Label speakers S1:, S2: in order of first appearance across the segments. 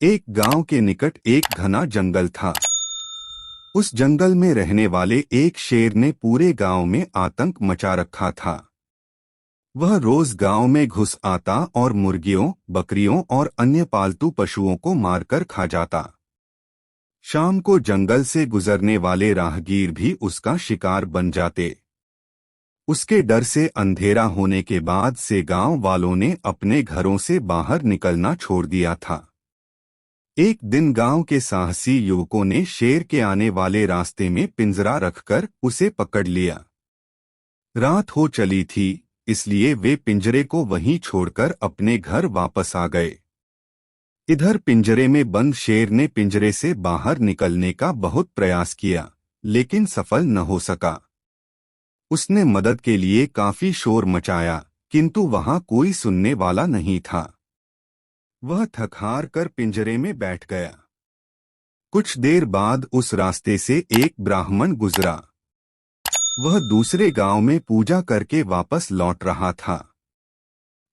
S1: एक गांव के निकट एक घना जंगल था। उस जंगल में रहने वाले एक शेर ने पूरे गांव में आतंक मचा रखा था। वह रोज गांव में घुस आता और मुर्गियों, बकरियों और अन्य पालतू पशुओं को मारकर खा जाता। शाम को जंगल से गुजरने वाले राहगीर भी उसका शिकार बन जाते। उसके डर से अंधेरा होने के बाद से गांव वालों ने अपने घरों से बाहर निकलना छोड़ दिया था। एक दिन गांव के साहसी युवकों ने शेर के आने वाले रास्ते में पिंजरा रखकर उसे पकड़ लिया। रात हो चली थी, इसलिए वे पिंजरे को वहीं छोड़कर अपने घर वापस आ गए। इधर पिंजरे में बंद शेर ने पिंजरे से बाहर निकलने का बहुत प्रयास किया, लेकिन सफल न हो सका। उसने मदद के लिए काफी शोर मचाया, किंतु वहां कोई सुनने वाला नहीं था। वह थक-हार कर पिंजरे में बैठ गया। कुछ देर बाद उस रास्ते से एक ब्राह्मण गुजरा। वह दूसरे गांव में पूजा करके वापस लौट रहा था।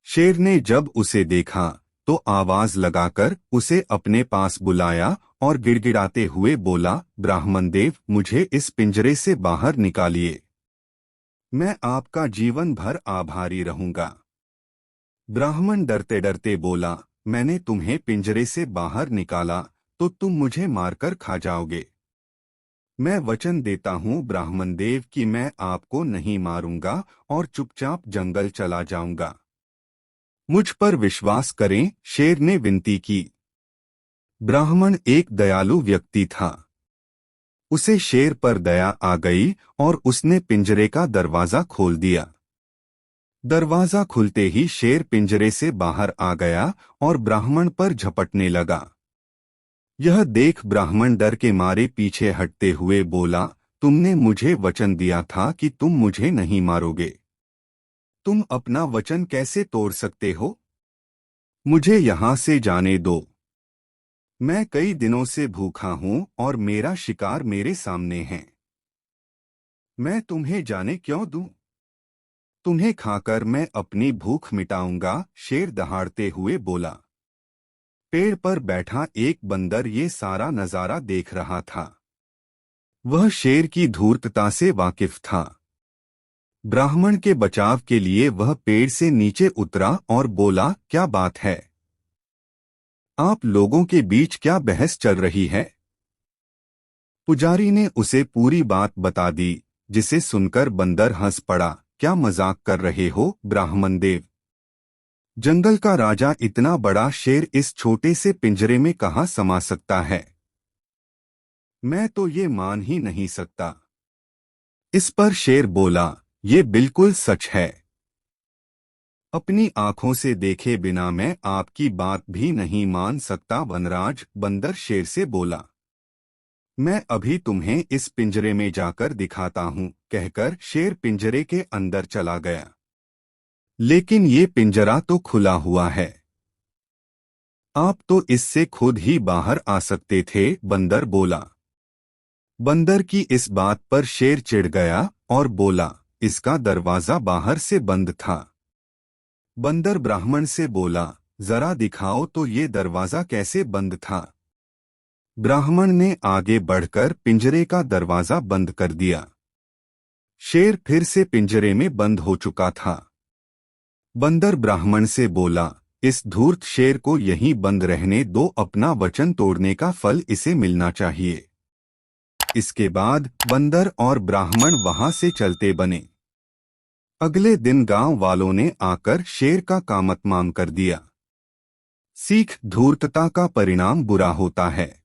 S1: शेर ने जब उसे देखा तो आवाज लगाकर उसे अपने पास बुलाया और गिड़गिड़ाते हुए बोला, ब्राह्मण देव, मुझे इस पिंजरे से बाहर निकालिए। मैं आपका जीवन भर आभारी रहूंगा। ब्राह्मण डरते डरते बोला, मैंने तुम्हें पिंजरे से बाहर निकाला तो तुम मुझे मारकर खा जाओगे। मैं वचन देता हूँ ब्राह्मण देव कि मैं आपको नहीं मारूंगा और चुपचाप जंगल चला जाऊंगा। मुझ पर विश्वास करें, शेर ने विनती की। ब्राह्मण एक दयालु व्यक्ति था। उसे शेर पर दया आ गई और उसने पिंजरे का दरवाजा खोल दिया। दरवाजा खुलते ही शेर पिंजरे से बाहर आ गया और ब्राह्मण पर झपटने लगा। यह देख ब्राह्मण डर के मारे पीछे हटते हुए बोला, तुमने मुझे वचन दिया था कि तुम मुझे नहीं मारोगे। तुम अपना वचन कैसे तोड़ सकते हो? मुझे यहाँ से जाने दो। मैं कई दिनों से भूखा हूँ और मेरा शिकार मेरे सामने है। मैं तुम्हें जाने क्यों दूं? तुम्हें खाकर मैं अपनी भूख मिटाऊंगा, शेर दहाड़ते हुए बोला। पेड़ पर बैठा एक बंदर ये सारा नजारा देख रहा था। वह शेर की धूर्तता से वाकिफ था। ब्राह्मण के बचाव के लिए वह पेड़ से नीचे उतरा और बोला, क्या बात है? आप लोगों के बीच क्या बहस चल रही है? पुजारी ने उसे पूरी बात बता दी, जिसे सुनकर बंदर हंस पड़ा। क्या मजाक कर रहे हो ब्राह्मण देव? जंगल का राजा इतना बड़ा शेर इस छोटे से पिंजरे में कहाँ समा सकता है? मैं तो ये मान ही नहीं सकता। इस पर शेर बोला, ये बिल्कुल सच है। अपनी आंखों से देखे बिना मैं आपकी बात भी नहीं मान सकता वनराज, बंदर शेर से बोला। मैं अभी तुम्हें इस पिंजरे में जाकर दिखाता हूँ, कहकर शेर पिंजरे के अंदर चला गया। लेकिन ये पिंजरा तो खुला हुआ है। आप तो इससे खुद ही बाहर आ सकते थे, बंदर बोला। बंदर की इस बात पर शेर चिढ़ गया और बोला, इसका दरवाजा बाहर से बंद था। बंदर ब्राह्मण से बोला, जरा दिखाओ तो ये दरवाजा कैसे बंद था। ब्राह्मण ने आगे बढ़कर पिंजरे का दरवाजा बंद कर दिया। शेर फिर से पिंजरे में बंद हो चुका था। बंदर ब्राह्मण से बोला, इस धूर्त शेर को यहीं बंद रहने दो, अपना वचन तोड़ने का फल इसे मिलना चाहिए। इसके बाद बंदर और ब्राह्मण वहां से चलते बने। अगले दिन गांव वालों ने आकर शेर का कामतमाम कर दिया। सीख, धूर्तता का परिणाम बुरा होता है।